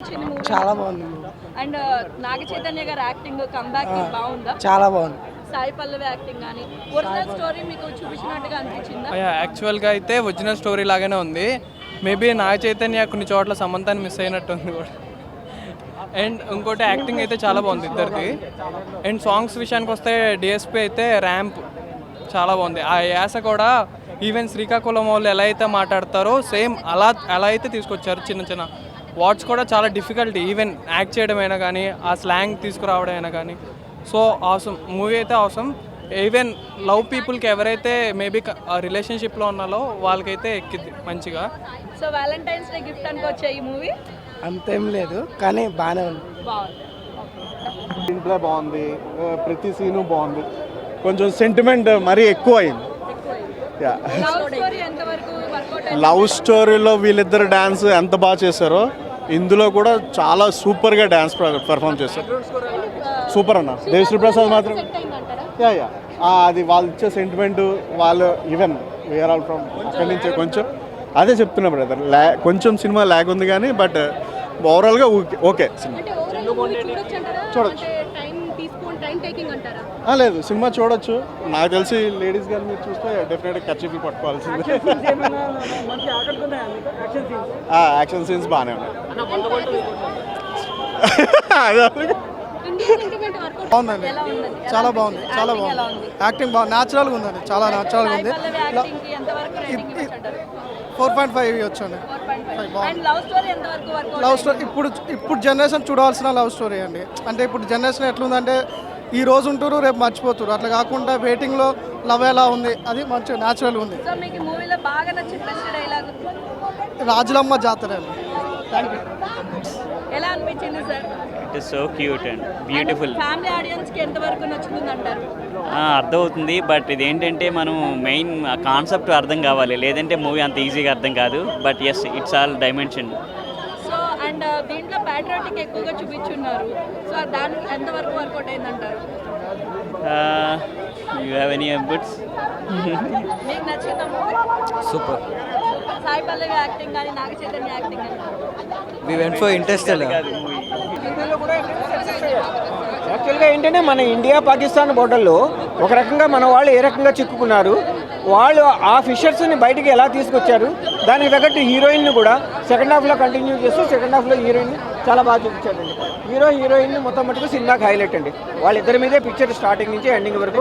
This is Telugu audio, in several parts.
చాలా బాగుంది. అండ్ నాగ చైతన్య గారి యాక్టింగ్ కంబ్యాక్ బాగుందా? చాలా బాగుంది. సాయి పల్లవి యాక్టింగ్ కానీ ఒరిజినల్ స్టోరీ మీకు చూపించినట్టుగా అనిపించిందా? యాక్చువల్గా అయితే ఒరిజినల్ స్టోరీ లాగానే ఉంది. మేబీ నాగ చైతన్య కొన్ని చోట్ల సమంతాన్ని మిస్ అయినట్టు ఉంది కూడా. అండ్ ఇంకోటి యాక్టింగ్ అయితే చాలా బాగుంది ఇద్దరిది. అండ్ సాంగ్స్ విషయానికి వస్తే డిఎస్పి అయితే ర్యాంప్ చాలా బాగుంది. ఆ యాస కూడా ఈవెన్ శ్రీకాకుళం వాళ్ళు ఎలా అయితే మాట్లాడతారో సేమ్ అలా అయితే తీసుకొచ్చారు. చిన్న చిన్న వర్డ్స్ కూడా చాలా డిఫికల్టీ, ఈవెన్ యాక్ట్ చేయడమైనా కానీ ఆ స్లాంగ్ తీసుకురావడమైనా కానీ. సో అవసరం మూవీ అయితే అవసరం. ఈవెన్ లవ్ పీపుల్కి ఎవరైతే మేబీ రిలేషన్షిప్లో ఉన్నారో వాళ్ళకైతే ఎక్కింది మంచిగా. సో వ్యాలంటైన్స్ డే గిఫ్ట్ అనుకోవచ్చా ఈ మూవీ? అంతేం లేదు కానీ బాగానే ఉంది. ఇంట్లో బాగుంది, ప్రతి సీను బాగుంది. కొంచెం సెంటిమెంట్ మరీ ఎక్కువ అయింది. లవ్ స్టోరీలో వీళ్ళిద్దరు డ్యాన్స్ ఎంత బాగా చేశారో ఇందులో కూడా చాలా సూపర్గా డ్యాన్స్ పెర్ఫామ్ చేశారు. సూపర్ అన్న. దేవిశ్రీ ప్రసాద్ మాత్రం అది వాళ్ళు ఇచ్చే సెంటిమెంట్, వాళ్ళు ఈవెన్ వేర్ ఆల్ ఫ్రమ్ అక్కడి నుంచే కొంచెం అదే చెప్తున్నా బ్రదర్, కొంచెం సినిమా ల్యాగ్ ఉంది కానీ బట్ ఓవరాల్గా ఓకే సినిమా చూడొచ్చు. లేదు సినిమా చూడొచ్చు. నాకు తెలిసి లేడీస్ గారు మీరు చూస్తే డెఫినెట్గా ఖర్చు పట్టుకోవాల్సింది. యాక్షన్ సీన్స్ బాగానే ఉన్నాయి. బాగుందండి, చాలా బాగుంది, చాలా బాగుంది. యాక్టింగ్ బాగుంది, న్యాచురల్గా ఉందండి, చాలా న్యాచురల్గా ఉంది. 4.5 ఇవ్వచ్చండి. లవ్ స్టోరీ ఇప్పుడు జనరేషన్ చూడాల్సిన లవ్ స్టోరీ అండి. అంటే ఇప్పుడు జనరేషన్ ఎట్లుందంటే ఈ రోజు ఉంటారు రేపు మర్చిపోతారు, అట్లా కాకుండా వెయిటింగ్లో లవ్ ఎలా ఉంది అది మంచిగా న్యాచురల్గా ఉంది. రాజులమ్మ జాతర అండి. ఎలా అనిపించింది sir? It is so cute and beautiful. Family audience కి ఎంత వరకు నచ్చుతుంది అంటారు? అర్థమవుతుంది, బట్ ఇదేంటంటే మనం మెయిన్ కాన్సెప్ట్ అర్థం కావాలి, లేదంటే మూవీ అంత ఈజీగా అర్థం కాదు. But yes, it's all dimension. So and దీంట్లో ప్యాట్రియాటిక్ ఎక్కువగా చూపించున్నారు. సో దానికి ఎంత వరకు వర్కౌట్ అయిందంటారు? You have any inputs? మీకు నచ్చిందా movie? Super. Sai Pallavi acting కానీ నాగ చైతన్య యాక్టింగ్ కానీ వి వెంట్ ఫర్ ఇంటర్స్టెల్లర్. యాక్చువల్గా ఏంటంటే మన ఇండియా పాకిస్తాన్ బోర్డర్లో ఒక రకంగా మన వాళ్ళు ఏ రకంగా చిక్కుకున్నారు, వాళ్ళు ఆ ఫిషర్స్ని బయటికి ఎలా తీసుకొచ్చారు, దానికి తగ్గట్టు హీరోయిన్ని కూడా సెకండ్ హాఫ్లో కంటిన్యూ చేస్తూ సెకండ్ హాఫ్లో హీరోయిన్ చాలా బాగా చూపించారండి. హీరోయిన్ మొత్తం మటుకు సినిమాకి హైలైట్ అండి. వాళ్ళిద్దరి మీదే పిక్చర్ స్టార్టింగ్ నుంచి ఎండింగ్ వరకు.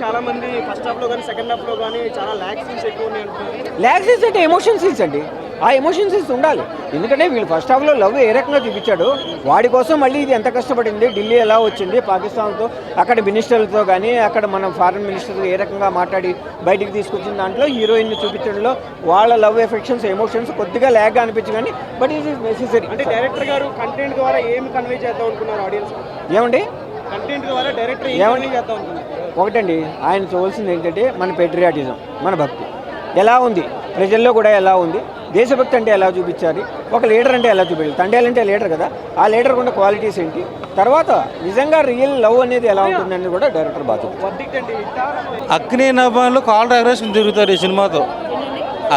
చాలా మంది ఫస్ట్ హాఫ్లో కానీ సెకండ్ హాఫ్లో కానీ చాలా ల్యాగ్ సీన్స్ ఎక్కువ ఉన్నాయి. ల్యాగ్ సీన్స్ అంటే ఎమోషన్ సీన్స్ అండి. ఆ ఎమోషన్ సీన్స్ ఉండాలి, ఎందుకంటే వీళ్ళు ఫస్ట్ హాఫ్లో లవ్ ఏ రకంగా చూపించాడు, వాడి కోసం మళ్ళీ ఇది ఎంత కష్టపడింది, ఢిల్లీ ఎలా వచ్చింది, పాకిస్తాన్తో అక్కడ మినిస్టర్లతో కానీ అక్కడ మన ఫారిన్ మినిస్టర్లు ఏ రకంగా మాట్లాడి బయటికి తీసుకొచ్చిన దాంట్లో హీరోయిన్ని చూపించడంలో వాళ్ళ లవ్ ఎఫెక్షన్స్ ఎమోషన్స్ కొద్దిగా ల్యాగ్గా అనిపించు కానీ బట్ ఇది నెసెసరీ. అంటే డైరెక్టర్ గారు కంటెంట్ ద్వారా ఏమి కన్వే చేద్దాం అనుకున్నారు ఆడియన్స్? ఏమండి కంటెంట్ ద్వారా డైరెక్టర్ ఏమని చేద్దాం అనుకున్నారు? ఒకటండి, ఆయన చూడాల్సింది ఏంటంటే మన పెట్రియాటిజం, మన భక్తి ఎలా ఉంది, ప్రజల్లో కూడా ఎలా ఉంది, దేశభక్తి అంటే ఎలా చూపించాలి, ఒక లీడర్ అంటే ఎలా చూపించాలి, తండ్రి లీడర్ కదా, ఆ లీడర్ ఉన్న క్వాలిటీస్ ఏంటి, తర్వాత నిజంగా రియల్ లవ్ అనేది ఎలా ఉంటుందని కూడా డైరెక్టర్ బాగా. అక్కినే అభిమానులు కాలర్ ఎగరేసుకుని తిరుగుతారు ఈ సినిమాతో.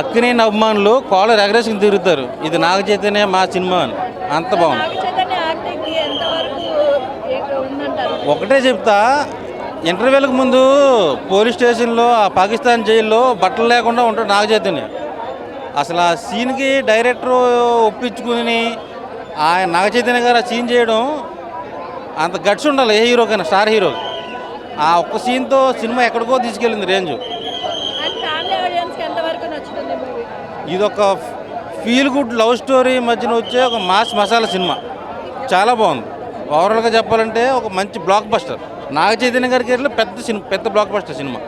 అక్కినే అభిమానులు కాలర్ ఎగరేసుకుని తిరుగుతారు. ఇది నాగ చైతన్య మా సినిమా అని అంత బాగుంది. ఒకటే చెప్తా, ఇంటర్వ్యూలకు ముందు పోలీస్ స్టేషన్లో ఆ పాకిస్తాన్ జైల్లో బట్టలు లేకుండా ఉంటాడు నాగ చైతన్య. అసలు ఆ సీన్కి డైరెక్టర్ ఒప్పించుకుని ఆయన నాగ చైతన్య గారు ఆ సీన్ చేయడం అంత గట్స్ ఉండాలి ఏ హీరోకైనా, స్టార్ హీరో. ఆ ఒక్క సీన్తో సినిమా ఎక్కడికో తీసుకెళ్ళింది రేంజ్. ఇది ఒక ఫీల్ గుడ్ లవ్ స్టోరీ మధ్యన వచ్చే ఒక మాస్ మసాలా సినిమా, చాలా బాగుంది. ఓవరాల్గా చెప్పాలంటే ఒక మంచి బ్లాక్ బస్టర్. నాగ చైతన్య గారికి పెద్ద బ్లాక్ బస్టర్ సినిమా.